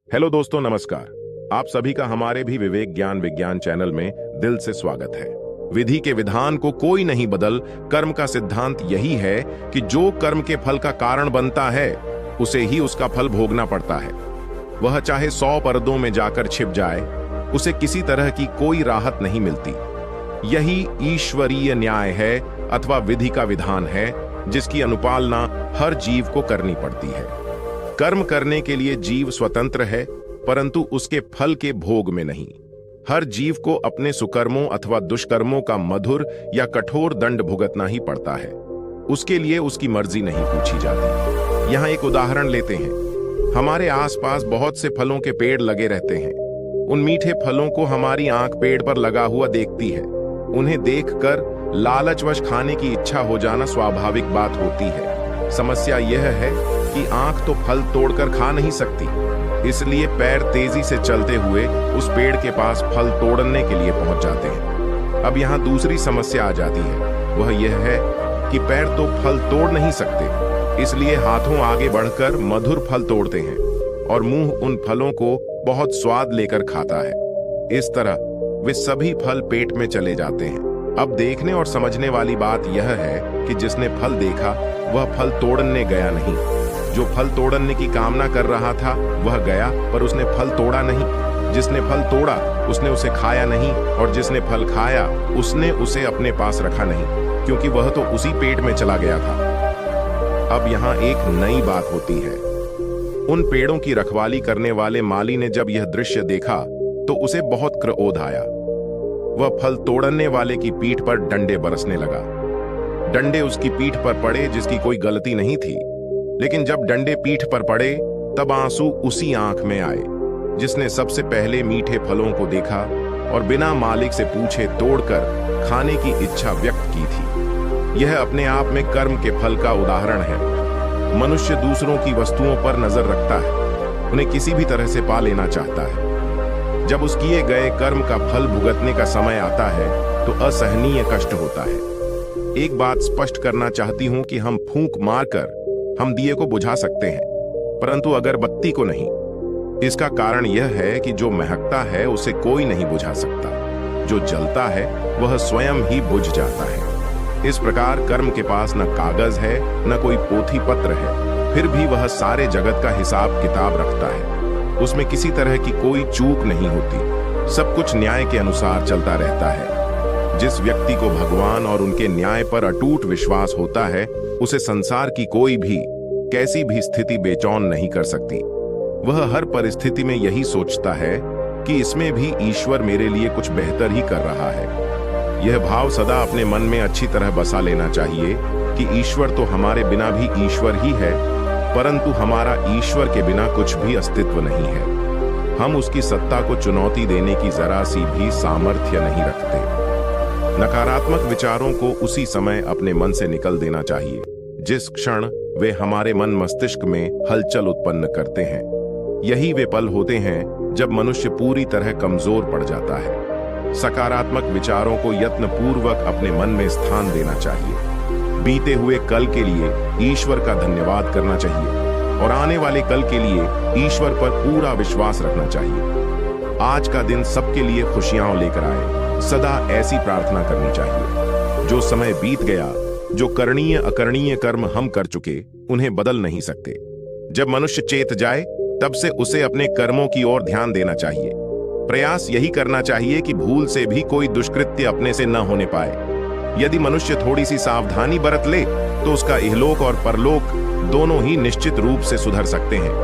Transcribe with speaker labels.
Speaker 1: Hello दोस्तों, नमस्कार। आप सभी का हमारे भी विवेक ज्ञान विज्ञान चैनल में दिल से स्वागत है। विधि के विधान को कोई नहीं बदल, कर्म का सिद्धांत यही है कि जो कर्म के फल का कारण बनता है उसे ही उसका फल भोगना पड़ता है। वह चाहे 100 पर्दों में जाकर छिप जाए, उसे किसी तरह की कोई राहत नहीं मिलती। यही ईश्वरीय न्याय है अथवा विधि का विधान है, जिसकी अनुपालना हर जीव को करनी पड़ती है। कर्म करने के लिए जीव स्वतंत्र है, परंतु उसके फल के भोग में नहीं। हर जीव को अपने सुकर्मों अथवा दुष्कर्मों का मधुर या कठोर दंड भुगतना ही पड़ता है। उसके लिए उसकी मर्जी नहीं पूछी जाती। यहाँ एक उदाहरण लेते हैं। हमारे आसपास बहुत से फलों के पेड़ लगे रहते हैं। उन मीठे फलों को हमारी आंख पेड़ पर लगा हुआ देखती है। उन्हें देखकर लालचवश खाने की इच्छा हो जाना स्वाभाविक बात होती है। समस्या यह है कि आंख तो फल तोड़कर खा नहीं सकती, इसलिए पैर तेजी से चलते हुए उस पेड़ के पास फल तोड़ने के लिए पहुंच जाते हैं। अब यहाँ दूसरी समस्या आ जाती है। वह यह है कि पैर तो फल तोड़ नहीं सकते, इसलिए हाथों आगे बढ़कर मधुर फल तोड़ते हैं और मुंह उन फलों को बहुत स्वाद लेकर खाता है। इस तरह वे सभी फल पेट में चले जाते हैं। अब देखने और समझने वाली बात यह है कि जिसने फल देखा वह फल तोड़ने गया नहीं। जो फल तोड़ने की कामना कर रहा था वह गया, पर उसने फल तोड़ा नहीं। जिसने फल तोड़ा उसने उसे खाया नहीं, और जिसने फल खाया उसने उसे अपने पास रखा नहीं, क्योंकि वह तो उसी पेट में चला गया था। अब यहाँ एक नई बात होती है। उन पेड़ों की रखवाली करने वाले माली ने जब यह दृश्य देखा तो उसे बहुत क्रोध आया। वह फल तोड़ने वाले की पीठ पर डंडे बरसने लगा। डंडे उसकी पीठ पर पड़े जिसकी कोई गलती नहीं थी, लेकिन जब डंडे पीठ पर पड़े तब आंसू उसी आंख में आए जिसने सबसे पहले मीठे फलों को देखा और बिना मालिक से पूछे तोड़कर खाने की इच्छा व्यक्त की थी। यह अपने आप में कर्म के फल का उदाहरण है। मनुष्य दूसरों की वस्तुओं पर नजर रखता है, उन्हें किसी भी तरह से पा लेना चाहता है। जब उस किए गए कर्म का फल भुगतने का समय आता है तो असहनीय कष्ट होता है। एक बात स्पष्ट करना चाहती हूं कि हम फूंक मारकर हम दिए को बुझा सकते हैं, परंतु अगरबत्ती को नहीं। इसका कारण यह है कि जो महकता है उसे कोई नहीं बुझा सकता। जो जलता है वह स्वयं ही बुझ जाता है। इस प्रकार कर्म के पास न कागज है न कोई पोथी पत्र है, फिर भी वह सारे जगत का हिसाब किताब रखता है। उसमें किसी तरह की कोई चूक नहीं होती। सब कुछ न्याय के अनुसार चलता रहता है। जिस व्यक्ति को भगवान और उनके न्याय पर अटूट विश्वास होता है, उसे संसार की कोई भी कैसी भी स्थिति बेचैन नहीं कर सकती। वह हर परिस्थिति में यही सोचता है कि इसमें भी ईश्वर मेरे लिए कुछ बेहतर ही कर रहा है। यह भाव सदा अपने मन में अच्छी तरह बसा लेना चाहिए कि ईश्वर तो हमारे बिना भी ईश्वर ही है, परंतु हमारा ईश्वर के बिना कुछ भी अस्तित्व नहीं है। हम उसकी सत्ता को चुनौती देने की जरा सी भी सामर्थ्य नहीं रखते। नकारात्मक विचारों को उसी समय अपने मन से निकल देना चाहिए जिस क्षण वे हमारे मन मस्तिष्क में हलचल उत्पन्न करते हैं। यही वे पल होते हैं जब मनुष्य पूरी तरह कमजोर पड़ जाता है। सकारात्मक विचारों को यत्नपूर्वक अपने मन में स्थान देना चाहिए। बीते हुए कल के लिए ईश्वर का धन्यवाद करना चाहिए और आने वाले कल के लिए ईश्वर पर पूरा विश्वास रखना चाहिए। आज का दिन सबके लिए खुशियां लेकर आए, सदा ऐसी प्रार्थना करनी चाहिए। जो समय बीत गया, जो करणीय अकरणीय कर्म हम कर चुके, उन्हें बदल नहीं सकते। जब मनुष्य चेत जाए तब से उसे अपने कर्मों की ओर ध्यान देना चाहिए। प्रयास यही करना चाहिए कि भूल से भी कोई दुष्कृत्य अपने से न होने पाए। यदि मनुष्य थोड़ी सी सावधानी बरत ले तो उसका इहलोक और परलोक दोनों ही निश्चित रूप से सुधर सकते हैं।